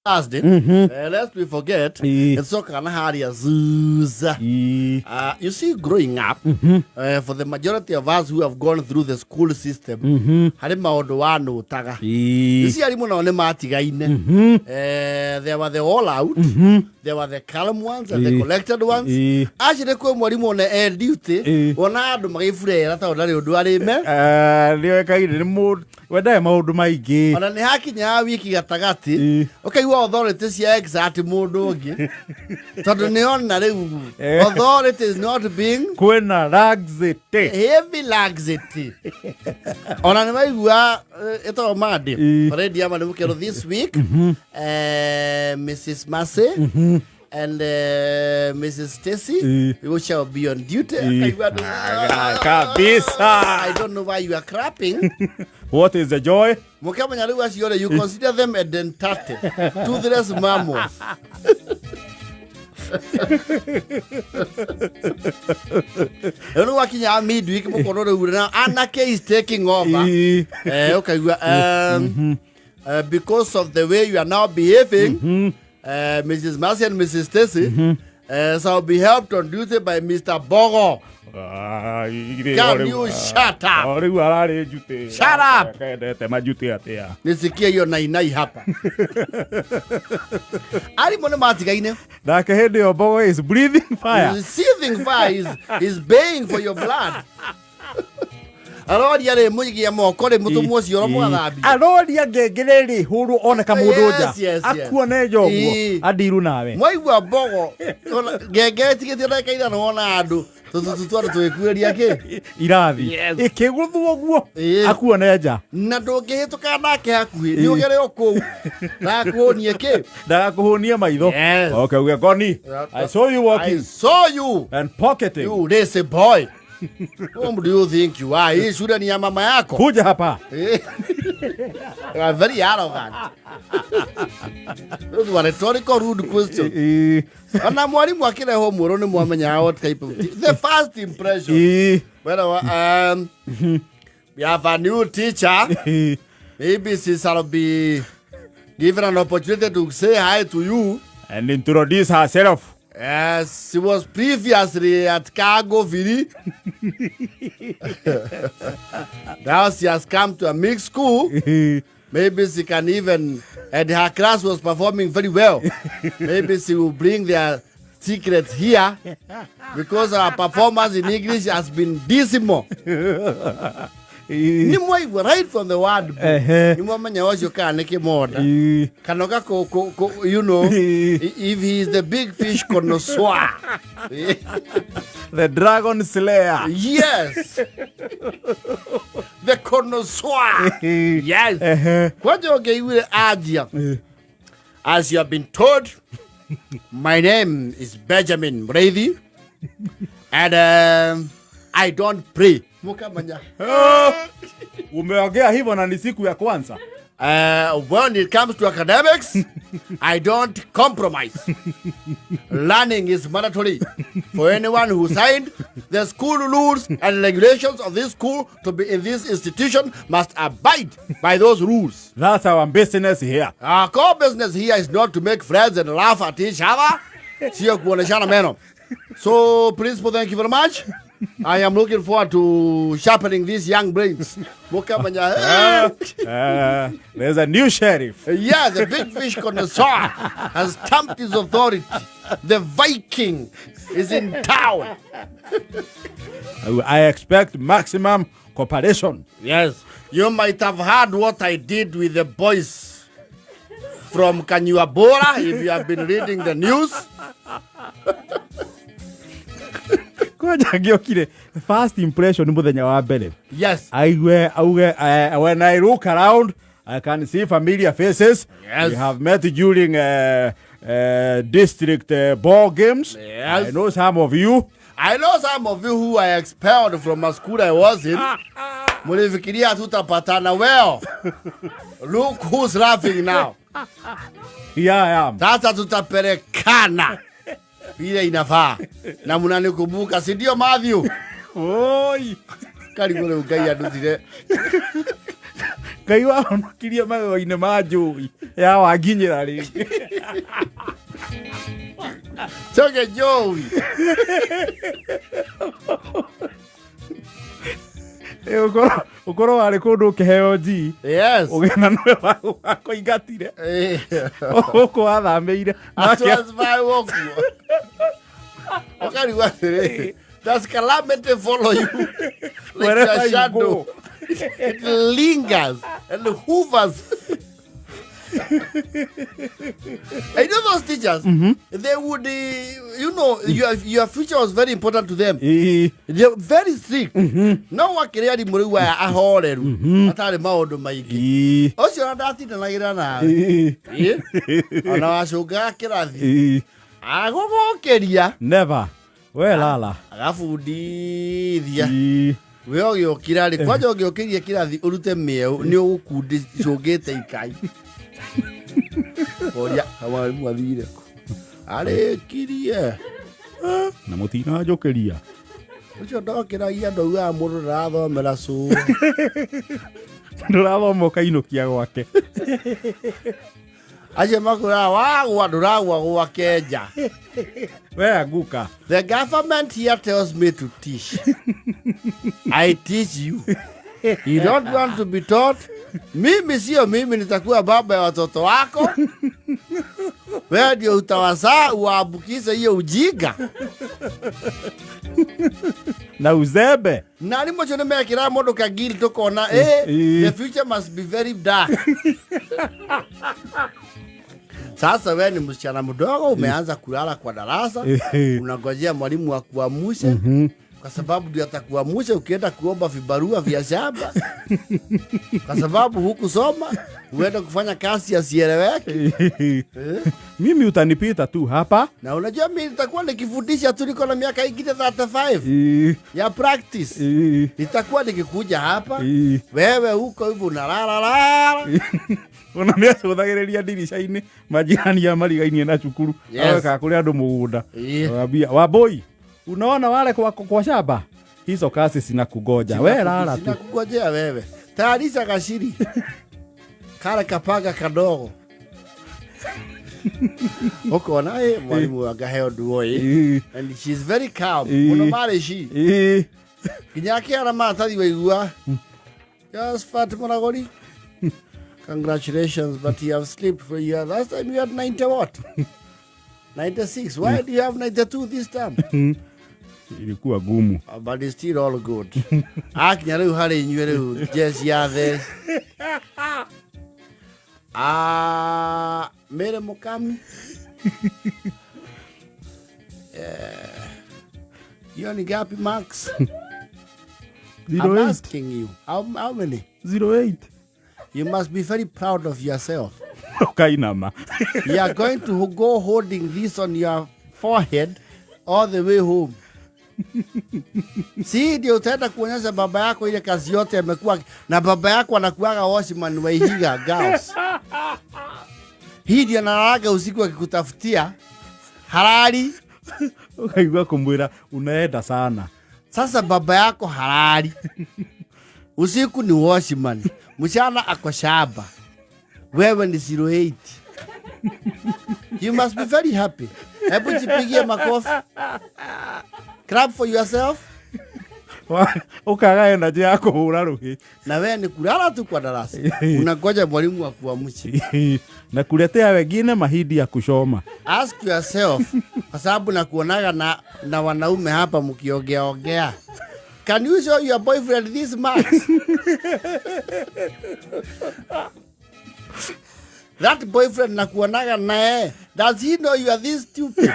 Thursday, lest we forget, it's so kind of hard. You see, growing up, for the majority of us who have gone through the school system, you see, there were the all out, there were the calm ones and the collected ones. Actually, come what you air duty, one out of my friend, I thought that you do a mood. Wada maundu maingi ona ni hakinya wiki gatagati ukaigua authority cia exact mundu ungi tondu ni ona riu authority is not being kwena laxity heavy laxity ona ni maigua ito madi already ama ni kero this week Mrs. Massey and Mrs. Stacy, you shall be on duty. I don't know why you are clapping. What is the joy? You consider them a dentate, toothless mammals. You know what I midweek? Anake is taking over. Okay, because of the way you are now behaving. Mrs. Massey and Mrs. Stacy shall be helped on duty by Mr. Bogo. Can you shut up? Shut up! Nisikia hiyo nainai hapa. Ali mwana matika ine. Daka hede yo Bogo is breathing fire. Seething fire is baying for your blood. Arodi yale mwigi ya mokore mutu mwosi yoro mwadhabi. Arodi ya gegereri huru oneka mudoja. Akuwa nejo ugo. Adiru nawe. Mwaiwa Bogo. Gegere tiketira kaida naona adu. Tutututuara tuwekueria ke. Irathi. Ikeguthu oguo. Akuwa neja. Na ndungihituka nake hakuhi. Ni ugere oku. Ndakuhonie ke. Ndakuhonie maitho. Okay, we are gone. I saw you walking. I saw you. And pocketing. You lazy boy. Who do you think you are? Hii shule ni ya mama yako. Kuja hapa. You are very arrogant. Those were rhetorical rude questions. Ana mwalimu akile homework ni mwamenya what type of the first impression. Well, we have a new teacher. Maybe she shall be given an opportunity to say hi to you and introduce herself. Yes, she was previously at Cargo Vili. Now she has come to a mixed school. Maybe she can even, and her class was performing very well. Maybe she will bring their secrets here because our performance in English has been dismal. Right from the word. Kanoka you know, if he is the big fish connoisseur. The dragon slayer. Yes. The connoisseur. Yes. What you okay with Adia? As you have been told, my name is Benjamin Brady, and I don't pray. Umeongea hivyo na ni siku ya kwanza. When it comes to academics, I don't compromise. Learning is mandatory for anyone who signed the school rules and regulations of this school to be in this institution must abide by those rules. That's our business here. Our core business here is not to make friends and laugh at each other. So, Principal, thank you very much. I am looking forward to sharpening these young brains. There's a new sheriff. Yeah, the big fish connoisseur has stamped his authority. The Viking is in town. I expect maximum cooperation. Yes. You might have heard what I did with the boys from Kanyuabora if you have been reading the news. First impression muthenya wa mbere. Yes. When I look around, I can see familiar faces. Yes. We have met during district ball games. Yes. I know some of you. I know some of you who I expelled from a school I was in. Mulifikiria tutapatana well. Look who's laughing now. Here I am. Sasa tutapelekana. Vile inafaa. Na mnanikumbuka, si ndio Matthew? Oi. Karibu leo Ngai andutire. Ngai wa onokirie magego-inĩ ma njũĩ ya wanginyĩra rĩngĩ. Choge Joey. Ukoro wari kundu kiheo ji. Yes. Ugena nwe wako ingatire. Uko athameire. Atwas vai woku. Okari wasere. Does calamity follow you? Like a shadow. It lingers and hovers. I know those teachers. They would, your future was very important to them. They're very strict. No one can really move where I hold it. I tell them how to make it. Also, I'm not in the light now. And I shall go Kiradi. I go walk here. Never. Well, Lala. I have to do. Well, your Kiradi, what your Kiradi, Urute Mail, no could so get a kite. Oya, hawa mwavire. Ale kiria. Na mutina jokeria. Ucho ndokira ia ndauga mundu rathomera cu. Ndurathoma kainokia gwake. Aje makura wagwa nduragwa gwake nja. We guka. The government here tells me to teach. I teach you. You don't want to be taught? Mimi sio mimi nitakuwa baba ya watoto wako. Wewe ndio utawazaa uambukize hiyo ujinga. Na uzebe. Na ni mocho nimekira mundu kagiri tukona the future must be very dark. Sasa wewe ni msichana mdogo umeanza kulala kwa darasa, unangojea mwalimu akuamshe. Kwa sababu ndio atakuamsha ukienda kuomba vibarua vya shamba. Kwa sababu hukusoma, uende kufanya kazi asieleweke. Mimi utanipita tu hapa. Na unajua mimi nitakuwa nikifundisha tu niko na miaka ingine 35 ya practice. Nitakuwa nikikuja hapa. Wewe huko hivyo unalala. Unamia cuthagireria ndirisha-ini majirani ya marigainie na cukuru. Aweka kuri andu mugunda. Wabia Waboi. Unaona wale kwa shamba? Hizo kazi sinakugoja. Wewe lala tu. Sinakugojea wewe. Tayarisha kashiri. Kale kapaga kadogo. Uko naye mwalimu agaheo duoi. And she's very calm. Unomare she. Kinyaki ana matathi waigua. Just Fatima Nagori. Congratulations, but you have slept for your last time you had 90 what? 96. Why do you have 92 this time? Ilikuwa gumu. But it's still all good. Akinya riu hari inyue riu jesi ya the. Mere Mukami. You only got marks. 08. I'm asking you. How many? 08. You must be very proud of yourself. Kainama. You are going to go holding this on your forehead all the way home. Si ndio utaenda kuonyesha baba yako ile kazi yote amekuwa na baba yako anakuaga washman wa Ihiga Girls. Hii ndio analaga usiku akikutafutia halali. Ukaigua kumwira unaenda sana. Sasa baba yako halali. Usiku ni washman. Mchana ako shamba. Wewe ni 08. You must be very happy. Hebu jipigie makofi. Clap for yourself. Ukaga energy yako hura ruhi. Na wewe ni kulala tu kwa darasa. Unangoja mwalimu akuamshe. Na kuletea wengine mahidi ya kushoma. Ask yourself, kwa sababu nakuonaga na wanaume hapa mkiongea. Can you show your boyfriend this marks? That boyfriend nakuonaga nae. Does he know you are this stupid?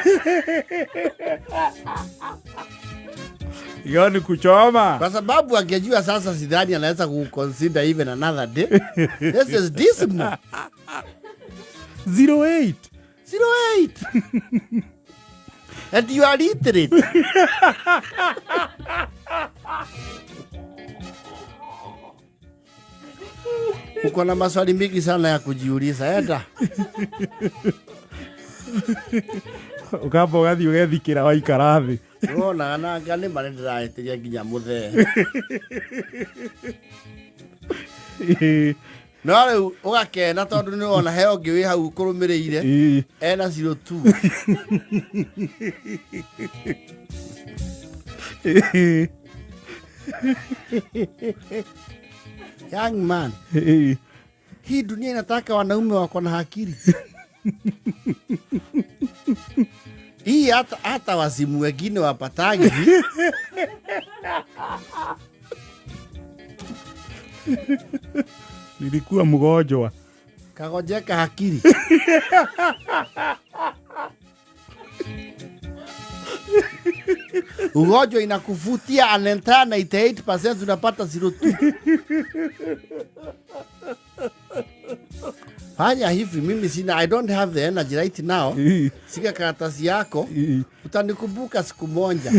Yoni kuchoma. Kwa sababu angejua sasa sidhani anaweza kuconsider even another day. This is dismal. 08. 08. And you are literate. Uko na maswali mingi sana ya kujiuliza. Enda. Ukamba ugathi ugethikira waikara thi. Ona na ngane marendera eteria nginya muthe. No rĩu ũgakena tondũ nĩ wona he ũngĩ wĩ hau ũkũrũmĩrĩire ena 02. Young man, hii dunia inataka wanaume wako na akili. Hii hata wazimu wengine wapatagi. Nilikuwa mgonjwa. Kagojeka akili. Ugonjwa inakuvutia an entire 98% unapata 02. Fanya hivi, mimi sina, I don't have the energy right now. Sika karatasi yako, utanikumbuka siku moja.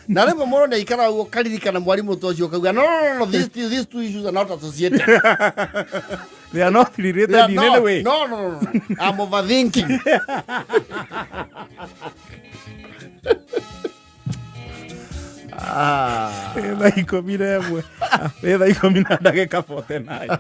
Na rĩmwe mũndũ nĩ aikara ũguo karirikana mwarimu ta ũcio kauga no, these two issues are not associated. They are not related in any way. No. I'm overthinking. Thaa 11 thaa 10 na ndagĩka 49.